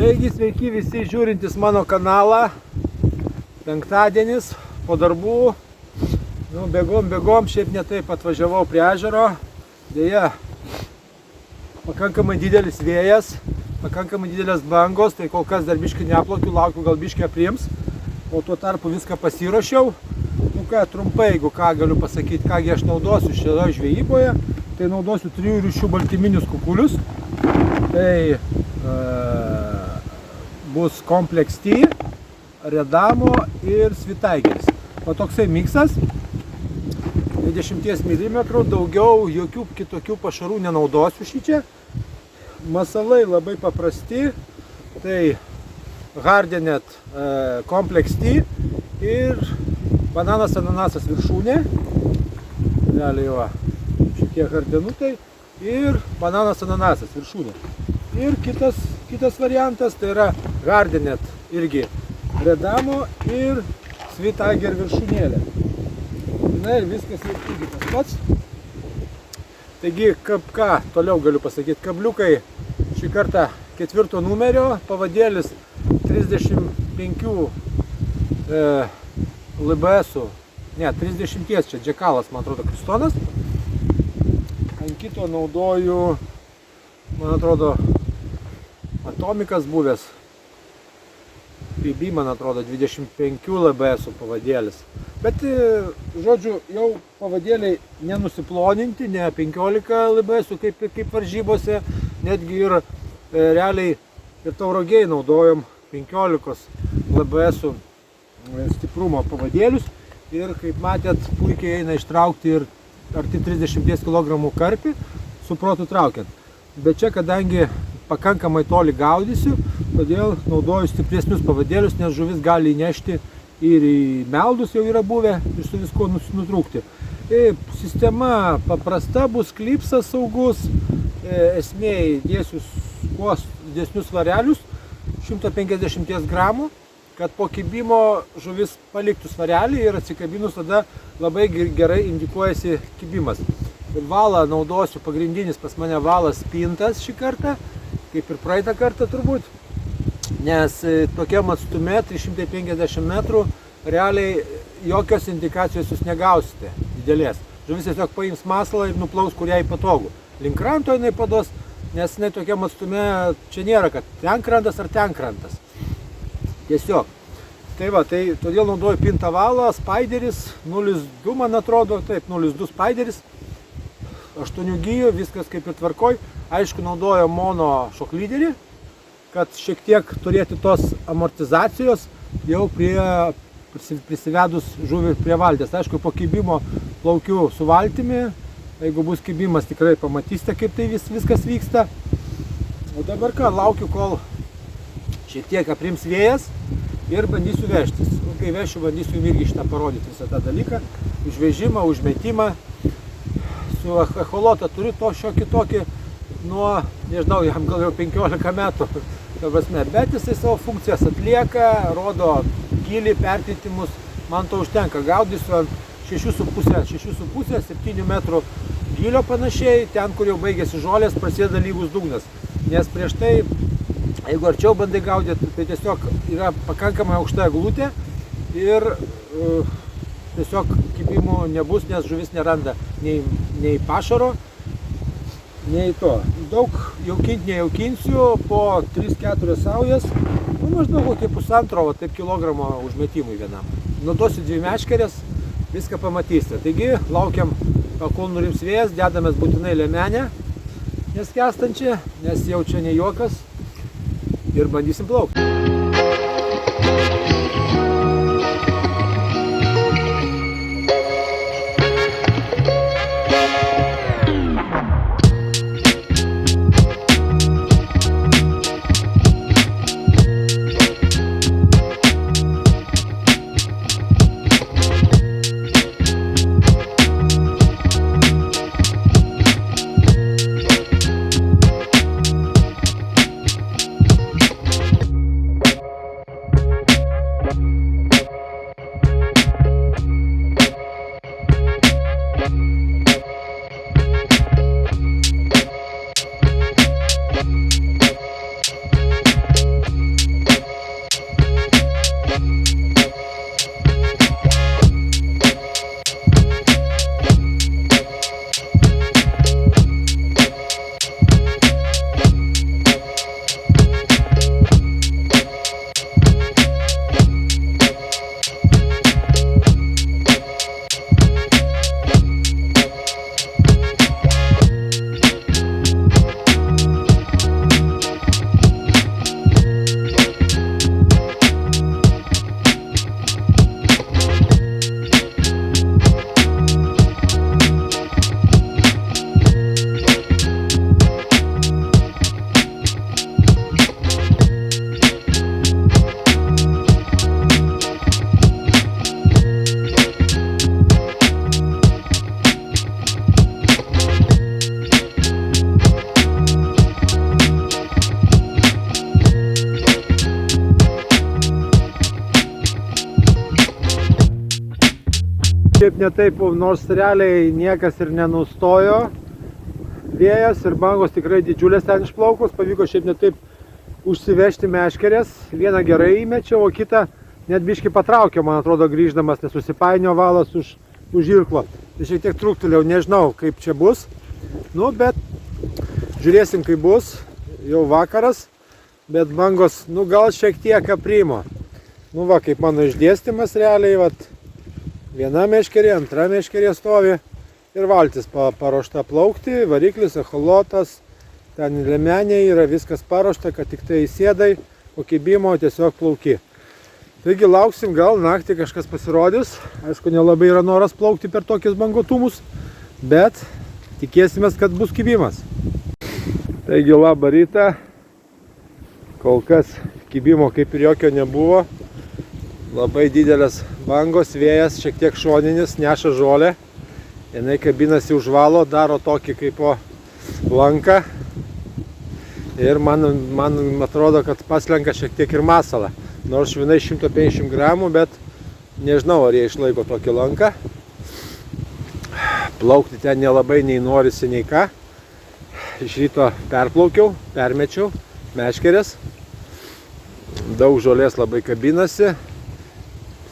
Taigi sveiki visi žiūrintys mano kanalą. Penktadienis po darbų. Bėgom, šiaip ne taip atvažiavau prie ežero. Deja, pakankamai didelis vėjas, pakankamai didelės bangos, tai kol kas dar biškį neplaukiu, laukiu gal biškį aprims. O tuo tarpu viską pasiruošiau. Trumpai, jeigu ką galiu pasakyti, kągi aš naudosiu šioje žvejyboje, tai naudosiu 3 rūšių baltyminius kukulius. Tai bus Complex T, Redamo ir Svitaigeris. O toksai miksas, 20 mm, daugiau jokių kitokių pašarų nenaudosiu šičia. Masalai labai paprasti, tai Hardenet Complex T ir bananas ananasas viršūnė, realiai va, šitie hardenutai ir bananas ananasas viršūnė. Ir kitas variantas, tai yra Hardenet irgi Redamo ir Svitaiger viršūnėlė. Na ir viskas irgi tas pats. Taigi, ką toliau galiu pasakyti, kabliukai šį kartą 4 numerio, pavadėlis 35 LBS-ų, ne, 30 čia džekalas, man atrodo, kristonas. Ant kito naudoju, man atrodo, atomikas buvęs. PB, man atrodo, 25 LBS-ų pavadėlis. Bet, žodžiu, jau pavadėliai nenusiploninti, ne 15 LBS-ų kaip varžybose, netgi ir realiai ir Tauragėj naudojom 15 LBS-ų stiprumo pavadėlius ir, kaip matėt, puikiai eina ištraukti ir arti 30 kg karpį su protu traukiant. Bet čia, kadangi pakankamai toli gaudysiu, todėl naudoju stipresnius pavadėlius, nes žuvis gali įnešti ir į meldus, jau yra buvę, ir su visko nutrūkti. Sistema paprasta, bus klipsas saugus, esmė įdėsiu kuo didesnius svarelius, 150 gramų, kad po kibimo žuvis paliktų svarelį ir atsikabinus tada labai gerai indikuojasi kibimas. Valą naudosiu, pagrindinis pas mane valas Pintas šį kartą, kaip ir praeitą kartą turbūt, nes tokiam atstume 350 metrų realiai jokios indikacijos jūs negausite didelės. Žuvis tiesiog paims masalą ir nuplaus, kur jai patogu. Link kranto jinai paduos, nes jinai tokiam atstume čia nėra, kad ten krantas ar ten krantas. Tiesiog. Tai va, tai todėl naudoju Pintą valą, Spaideris, 0,2 man atrodo, taip, 0,2 Spaideris, 8 gijų, viskas kaip ir tvarkoj. Aišku, naudoju mono šoklyderį, kad šiek tiek turėti tos amortizacijos jau prisivedus žuvį prie valties. Aišku, po kibimo plaukiu su valtimi, jeigu bus kibimas, tikrai pamatysite, kaip tai viskas vyksta. O dabar ką, laukiu, kol šiek tiek aprims vėjas ir bandysiu vežtis. Kai vešiu, bandysiu jums irgi šitą parodyti visą tą dalyką. Užvežimą, užmetimą. Su echolotą turiu to šiokį tokį nuo, nežinau, jam gal jau 15 metų. Bet jisai savo funkcijas atlieka, rodo gilį, perkeitimus. Man to užtenka. Gaudysiu ant 6,5-7 metrų gilio panašiai. Ten, kur jau baigėsi žolės, prasideda lygus dugnas. Nes prieš tai, jeigu arčiau bandai gaudyti, tai tiesiog yra pakankamai aukšta eglutė ir tiesiog kibimų nebus, nes žuvis neranda nei pašaro, nei to. Daug jaukinti nejaukinsiu, po 3-4 saujas, maždaug kokie 1,5 kilogramo užmetimui vienam. Naudosiu 2 meškerės, viską pamatysite. Taigi, laukiam, kol nurims vėjas, dedamės būtinai liemenę, neskęstančią, nes jau čia ne juokas. Ir bandysim plaukti. šiaip ne taip, nors realiai niekas ir nenustojo. Vėjas ir bangos tikrai didžiulės ten išplaukus, pavyko šiaip ne taip užsivežti meškerės. Vieną gerai įmečiau, o kitą net biškį patraukė, man atrodo, grįždamas, nes susipainio valas už irklo. Tai šiek tiek trūktelėjau, nežinau kaip čia bus. Nu, bet žiūrėsim kaip bus, jau vakaras, bet bangos, nu gal šiek tiek aprimo. Nu va, kaip mano išdėstymas realiai, vat, viena meškerė, antra meškerė stovi ir valtis paruošta plaukti, variklis, echolotas, ten lemeniai yra viskas paruošta, kad tik tai įsėdai, po kibimo tiesiog plauki. Taigi lauksim, gal naktį kažkas pasirodys. Aišku, nelabai yra noras plaukti per tokius bangotumus, bet tikėsimės, kad bus kibimas. Taigi labą rytą. Kol kas kibimo kaip ir jokio nebuvo. Labai didelės bangos, vėjas šiek tiek šoninis, neša žolę. Jinai kabinasi užvalo, daro tokį kaip po lanką. Ir man atrodo, kad paslenka šiek tiek ir masalą. Nors švinai 150 gramų, bet nežinau, ar jie išlaiko tokį lanką. Plaukti ten nelabai nei norisi, nei ką. Iš ryto perplaukiau, permečiau meškerės. Daug žolės labai kabinasi.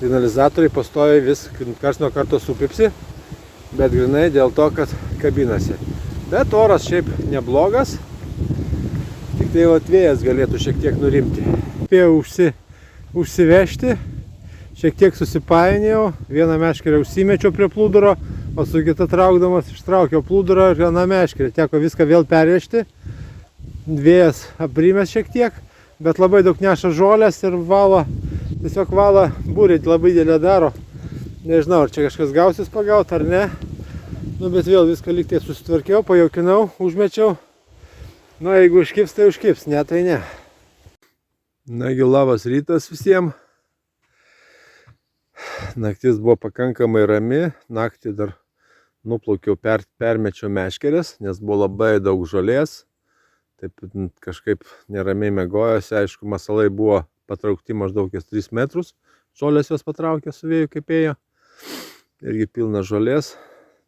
Signalizatoriai pastoviai vis kars nuo karto supipsi, bet grinai dėl to, kad kabinasi. Bet oras šiaip neblogas, tik tai vėjas galėtų šiek tiek nurimti. Spėjau užsivežti, šiek tiek susipainėjau, vieną meškerę užsimečiau prie plūduro, o su kita traukdamas ištraukiau plūdurą ir vieną meškerę. Teko viską vėl pervežti, vėjas aprimęs šiek tiek, bet labai daug neša žolės ir valo. Tiesiog valą būrį labai didelę daro. Nežinau, ar čia kažkas gausis pagauti ar ne. Nu, bet vėl viską lyg tai susitvarkiau, pajaukinau, užmečiau. Nu, jeigu užkips, tai užkips, ne, tai ne. Nagi, labas rytas visiems. Naktis buvo pakankamai rami. Naktį dar nuplaukiau, permečiau meškerės, nes buvo labai daug žolės. Taip kažkaip neramiai miegojosi. Aišku, masalai buvo patraukti maždaug 3 metrus, žolės jos patraukė su vėju kaip ėjo, irgi pilna žolės,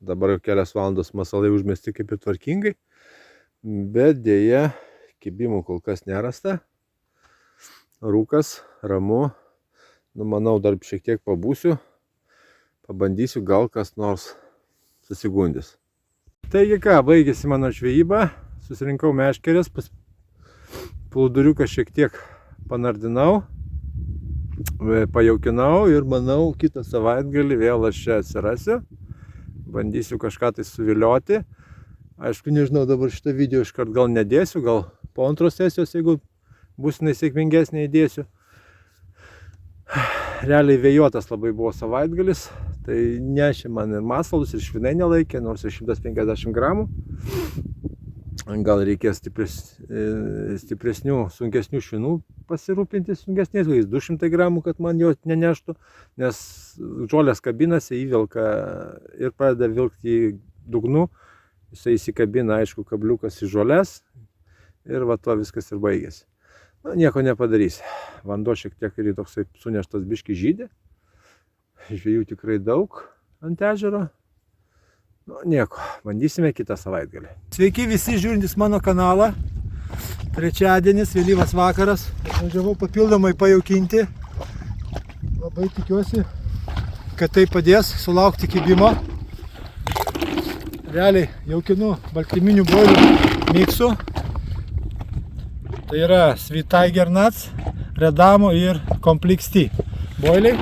dabar jau kelias valandos masalai užmesti kaip ir tvarkingai, bet dėja kibimų kol kas nerasta, rūkas, ramu, nu manau dar šiek tiek pabūsiu, pabandysiu, gal kas nors susigundys. Taigi ką, baigėsi mano žvejyba, susirinkau meškerės, plūduriuką šiek tiek panardinau, pajaukinau ir manau kitą savaitgalį vėl aš čia atsirasiu. Bandysiu kažką tai suvilioti. Aišku, nežinau, dabar šitą video iškart gal nedėsiu, gal po antros sesijos, jeigu bus nesėkmingesnė, įdėsiu. Realiai vėjuotas labai buvo savaitgalis, tai nešė man ir masalus, ir švinai nelaikė, nors ir 150 gramų. Gal reikės stipresnių, sunkesnių švinų pasirūpinti sunkesniais, 200 gramų, kad man jo neneštų, nes žolės kabinasi, įvelka ir pradeda vilkti į dugnu, jisai įsikabina, aišku, kabliukas į žolės ir va to viskas ir baigėsi. Na, nieko nepadarysi. Vanduo šiek tiek ir toksai suneštas biški žydė, žvejų tikrai daug ant ežero. Nu, nieko, bandysime kitą savaitgalį. Sveiki visi žiūrintys mano kanalą. Trečiadienis, vėlyvas vakaras. Važiavau papildomai pajaukinti. Labai tikiuosi, kad tai padės sulaukti kibimo. Realiai jaukinu baltyminių boilių miksu. Tai yra Sweet Tiger Nuts, Redamo ir Complex Tea boiliai.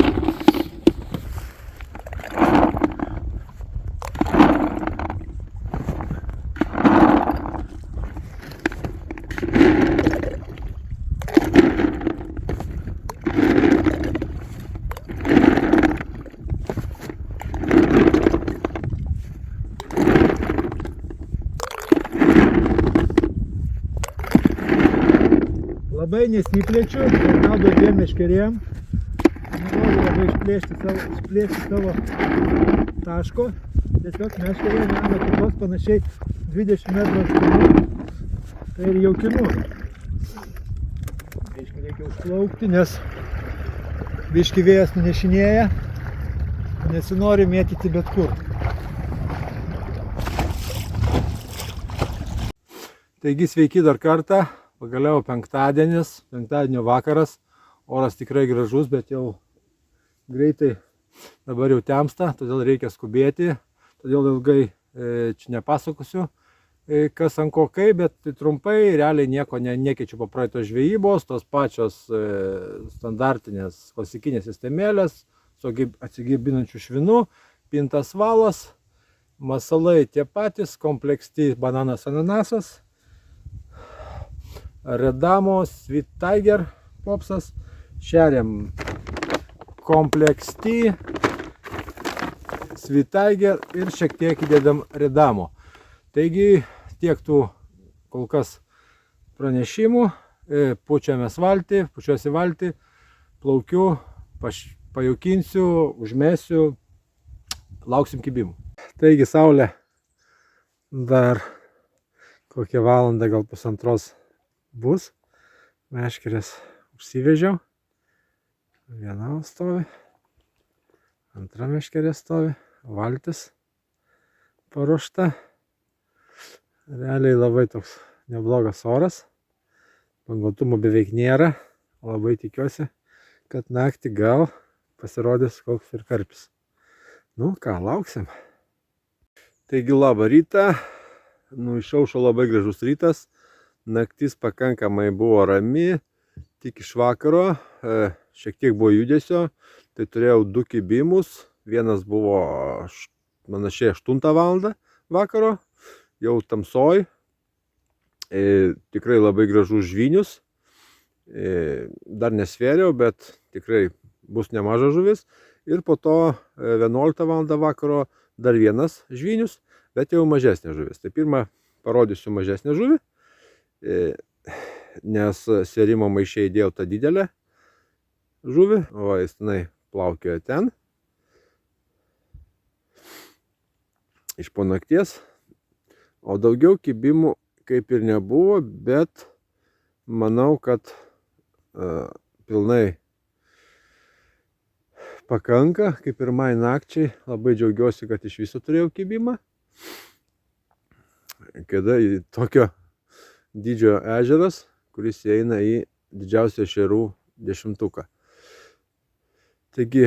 Labai nesiplečiu, gaudo dviem meškerėm. Nenoriu labai išplėšti savo taško. Tiesiog meškerė nuo kitos panašiai 20 metrų atstumu. Tai ir jaukinu. Biškį reikia užplaukti, nes biškį vėjas nunešinėja. nesinori mėtyti bet kur. Taigi sveiki dar kartą, pagaliau penktadienio vakaras, oras tikrai gražus, bet jau greitai dabar jau temsta, todėl reikia skubėti, todėl ilgai čia nepasakosiu, kas ant ko kaip, bet trumpai, realiai nieko nekeičiu po praeitos žvejybos, tos pačios standartinės klasikinės sistemėlės, su atsigibinančiu švinu, pintas valas, masalai tie patys, kompleksti bananas ananasas, Redamo Sweet Tiger popsas, šeriam kompleksti Sweet Tiger ir šiek tiek įdedam Redamo. Taigi tiek tų kol kas pranešimų, pučiuosi valtį, plaukiu, pajaukinsiu, užmesiu, lauksim kibimų. Taigi saulė dar kokią valandą, gal pusantros bus. Meškerės užsivežiau. Viena stovi, antra meškerė stovi, valtis paruošta. Realiai labai toks neblogas oras, banguotumo beveik nėra, labai tikiuosi, kad naktį gal pasirodys koks ir karpis. Nu ką, lauksim. Taigi labą rytą, išaušo labai gražus rytas, naktis pakankamai buvo rami, tik iš vakaro, šiek tiek buvo judesio, tai turėjau 2 kibimus, vienas buvo panašiai 8 valandą vakaro, jau tamsoj, tikrai labai gražus žvinius, dar nesvėriau, bet tikrai bus nemaža žuvis. Ir po to 11 valandą vakaro dar vienas žvinius, bet jau mažesnė žuvis. Tai pirmą parodysiu mažesnę žuvį, nes svėrimo maišė įdėjau tą didelę žuvį, o jis tenai plaukioja ten. Iš po nakties. O daugiau kibimų kaip ir nebuvo, bet manau, kad pilnai pakanka, kaip pirmai nakčiai. Labai džiaugiuosi, kad iš viso turėjau kibimą. Kada į tokio dydžio ežeras, kuris įeina į didžiausią ešerių 10-tuką. Taigi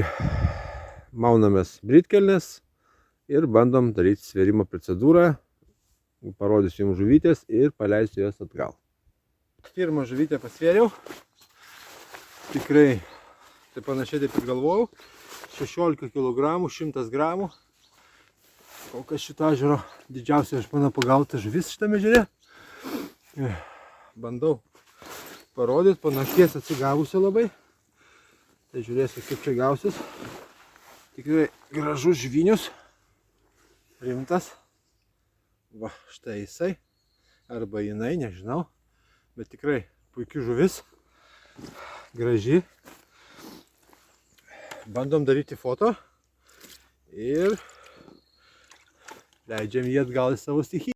maunamės britkelnes ir bandom daryti svėrimo procedūrą. Parodysiu jums žuvytės ir paleisiu jas atgal. Pirmą žuvytę pasvėriau. Tikrai tai panašiai taip ir galvojau. 16 kg, 100 gramų. Kol kas šito ežero didžiausia iš mano pagauta žuvis šitame ežere. Bandau parodyti, po nakties atsigavusi labai. Tai žiūrėsiu, kaip čia gausis. Tikrai gražus žvinius. Rimtas. Va, štai jisai. Arba jinai, nežinau. Bet tikrai puikia žuvis. Graži. Bandom daryti foto. Ir leidžiam jį atgal į savo stichiją.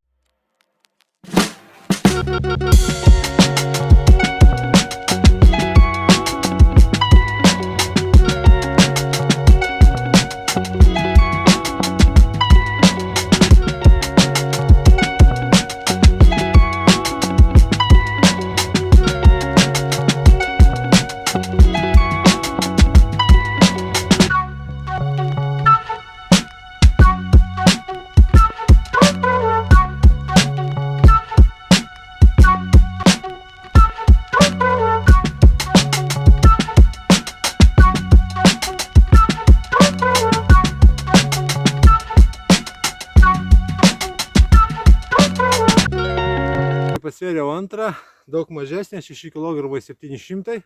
Pasvėriau antrą, daug mažesnė, 6 kg 700,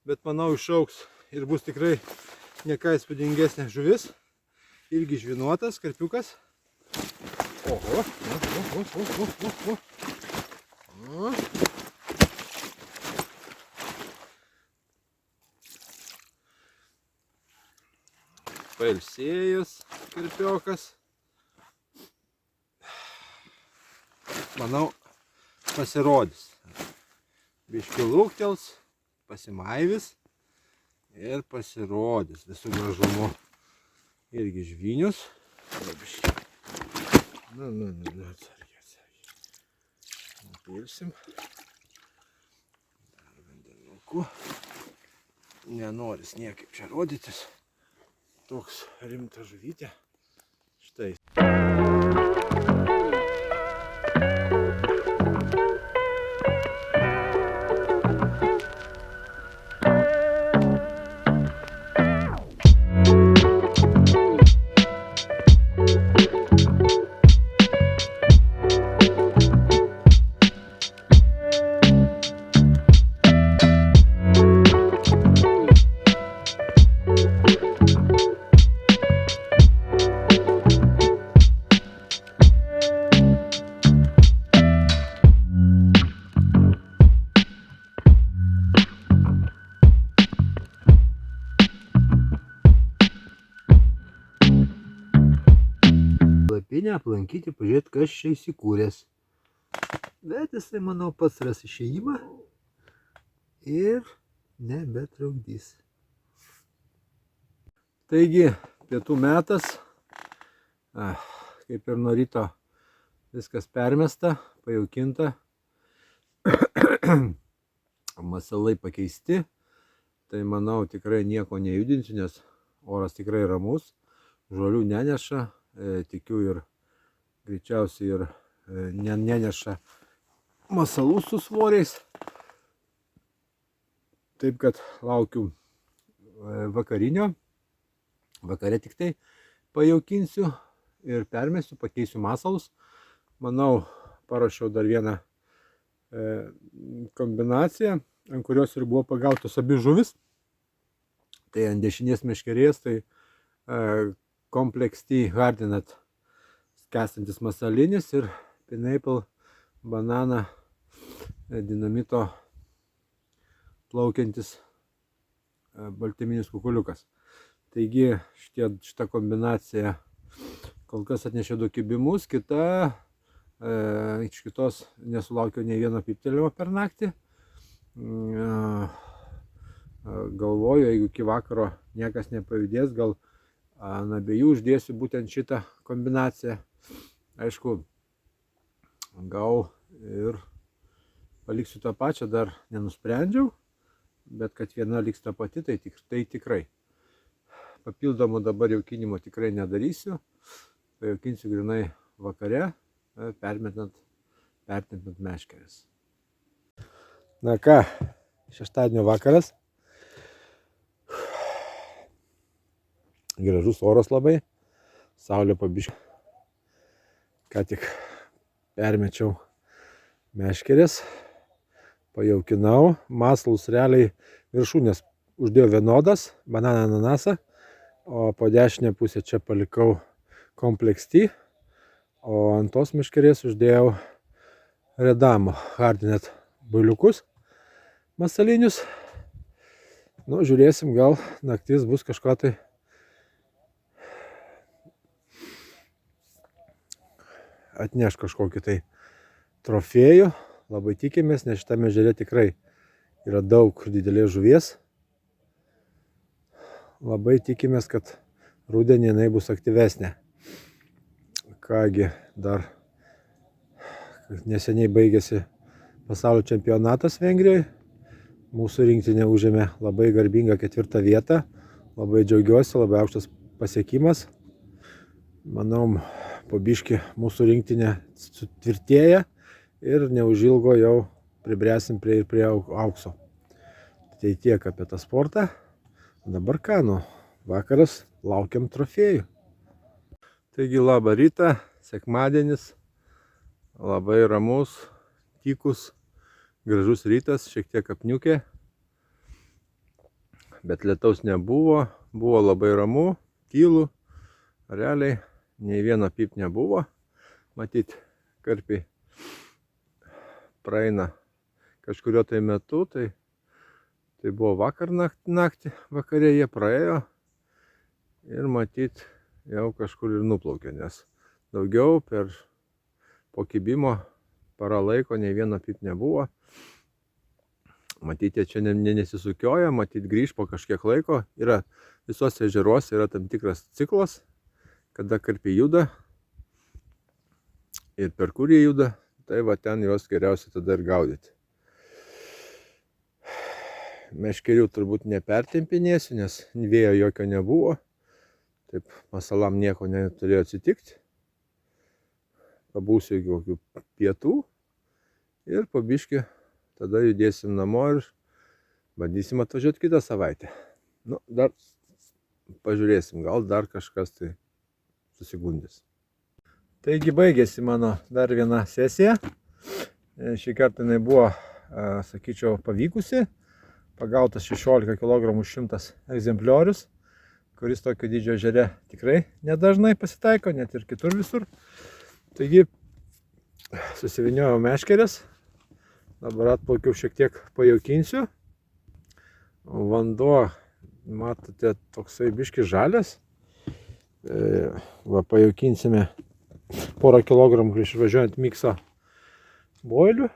bet manau išauks ir bus tikrai neką įspūdingesnė žuvis. Irgi žvinuotas, karpiukas. Oho, pailsėjus karpiokas. Manau, pasirodys. Biškiu lūktels, pasimaivis ir pasirodys visų gražumu. irgi žvynius. Atsargiai. Nupilsim. Dar vandenuku. Nenoris niekaip čia rodytis. Toks rimta žuvytė. Štai. Lapinę aplankyti, pažiūrėti, kas čia įsikūręs. Bet jisai, manau, pats ras išėjimą ir nebetrukdys. Taigi, pietų metas, kaip ir nuo ryto viskas permesta, pajaukinta, masalai pakeisti, tai manau tikrai nieko nejudinsiu, nes oras tikrai ramus, žolių neneša. Tikiu ir greičiausiai ir neneša masalų su svoriais. Taip kad laukiu vakarinio. Vakare tik tai pajaukinsiu ir permesiu, pakeisiu masalus. Manau, paruošiau dar vieną kombinaciją, ant kurios ir buvo pagautos abi žuvis. Tai ant dešinės meškerės, tai Complex Tea Hardened skęstantis masalinis ir Pineapple Banana dinamito plaukiantis baltyminis kukuliukas. Taigi šita kombinacija kol kas atnešė 2 kibimus, iš kitos nesulaukiau nei vieno pyptelėjimo per naktį. Galvoju, jeigu iki vakaro niekas nepajudės, gal ant abiejų uždėsiu būtent šitą kombinaciją. Aišku, gal ir paliksiu tą pačią, dar nenusprendžiau, bet kad viena liks ta pati, tai tikrai. Papildomų dabar jaukinimo tikrai nedarysiu, pajaukinsiu grinai vakare, permetant meškeres. Na ką, šeštadienio vakaras. Gražus oras labai, saulė pabiškė. Ką tik permečiau meškeres, pajaukinau, masalus realiai viršūnės uždėjau vienodas, bananą, ananasą, o po dešinę pusę čia palikau Complex Tea, o ant tos meškerės uždėjau Redamo Hardened builiukus masalinius. Nu, žiūrėsim, gal naktis bus kažko tai atneš kažkokį tai trofėjų. Labai tikimės, nes šitame ežere tikrai yra daug didelės žuvies. Labai tikimės, kad rudenį jinai bus aktyvesnė. Kągi, dar neseniai baigėsi pasaulio čempionatas Vengrijoje. Mūsų rinktinė užėmė labai garbingą 4. vietą. Labai džiaugiuosi, labai aukštas pasiekimas. Manau, po biškį mūsų rinktinė sutvirtėja ir neužilgo jau pribręsim prie aukso. Tai tiek apie tą sportą. Dabar ką, vakaras, laukiam trofėjų. Taigi labą rytą, sekmadienis, labai ramus, tykus, gražus rytas, šiek tiek apniukė, bet lietaus nebuvo, buvo labai ramu, tylu, realiai nei vieno pyp nebuvo, matyt, karpiai praeina kažkurio tai metu, tai buvo vakar naktį, vakarė jie praėjo ir matyt jau kažkur ir nuplaukė, nes daugiau po kibimo parą laiko nei vieno pyp nebuvo. Matyti, čia nesisukioja, matyti grįž po kažkiek laiko. Yra visose ežeruose yra tam tikras ciklas, kada karpiai juda ir per kur jie juda. Tai va ten juos geriausia tada ir gaudyti. Meškerių turbūt nepertempinėsiu, nes vėjo jokio nebuvo. Taip, masalam nieko neturėjo atsitikti. Pabūsiu iki kokių pietų ir po biškį tada judėsim namo ir bandysim atvažiuoti kitą savaitę. Nu, dar pažiūrėsim, gal dar kažkas tai susigundys. Taigi baigėsi mano dar viena sesija. Šį kartą jinai buvo, sakyčiau, pavykusi. Pagautas 16 kg 100 egzempliorius, kuris tokio dydžio ežere tikrai nedažnai pasitaiko, net ir kitur visur. Taigi susiviniojau meškerės. Dabar atplaukiau šiek tiek pajaukinsiu. Vanduo, matote, toksai biški žalias. Va, pajaukinsime porą kilogramų prieš važiuojant mikso boilių.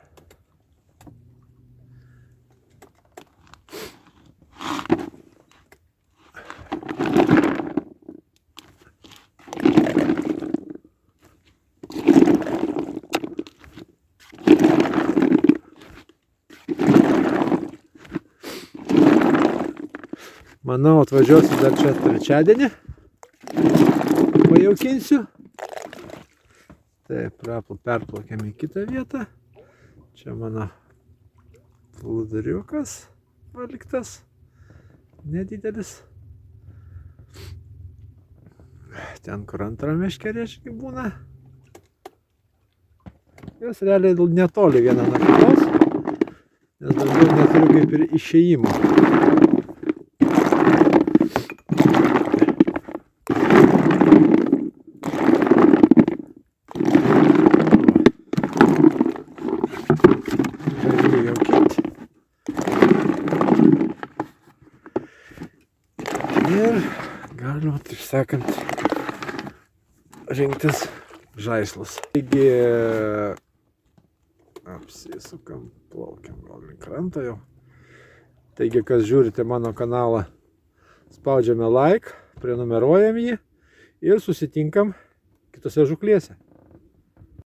Manau, atvažiuosiu dar čia trečiadienį. Pajaukinsiu. Taip, perplaukėm į kitą vietą. Čia mano plūduriukas paliktas. Nedidelis. Ten, kur antra meškerė būna. Jos realiai netoli viena nuo kitos. Nes daugiau neturiu kaip ir išėjimo. Ir galima, taip sakant, rinktis žaislus. Taigi, apsisukam, plaukiam gal link kranto jau. Taigi, kas žiūrite mano kanalą, spaudžiame like, prenumeruojam jį ir susitinkam kitose žuklėse.